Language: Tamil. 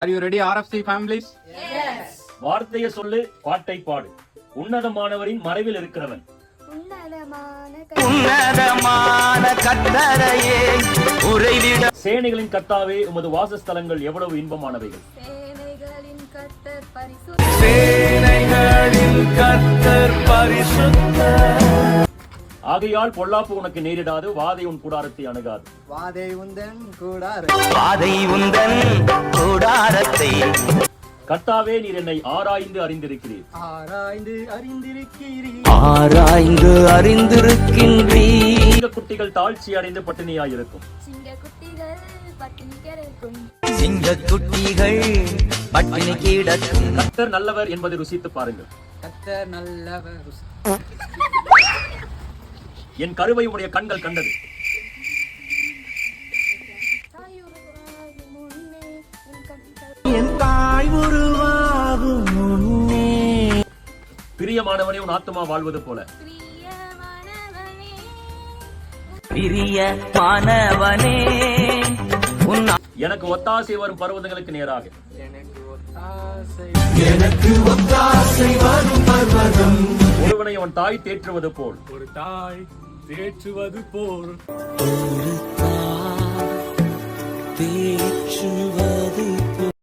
Are you ready, RFC families? Yes. வார்த்தையை சொல்லு, பாட்டை பாடு. உன்னதமானவரின் மறைவில் இருக்கிறவன். உன்னதமான கட்டளையே உறைவிட. சேனைகளின் கர்த்தாவே, உமது வாசஸ்தலங்கள் எவ்வளவு இன்பமானவைகள். சேனைகளின் கர்த்தர் பரிசுத்தர். ஆகையால் பொல்லாப்பு உனக்கு நேரிடாது, வாதை உன் கூடாரத்தை அணுகாது. வாதை உந்தன் கூடாரத்தை. கர்த்தாவே, நீர் என்னை ஆராய்ந்து அறிந்திருக்கிறீர். ஆராய்ந்து அறிந்திருக்கின்றீர். சிங்கக்குட்டிகள் தாழ்ச்சி அடைந்து பட்டினியாயிருக்கும். சிங்கக்குட்டிகள் பட்டினி கிடக்கும். கர்த்தர் நல்லவர் என்பதை ருசித்து பாருங்கள். கர்த்தர் நல்லவர். என் கருவை உடைய கண்கள் கண்டது. என் தாய் உருவாகும் முன்னே. பிரியமானவனே, உன் ஆத்துமா வாழ்வது போல. பிரியமானவனே, எனக்கு ஒத்தாசை வரும் பர்வதங்களுக்கு நேராக. எனக்கு ஒத்தாசை வரும் பர்வதம். ஒருவனை அவன் தாய் தேற்றுவது போல். ஒரு தாய் தேற்றுவது போல். ஒரு தாய் தேற்றுவது போல்.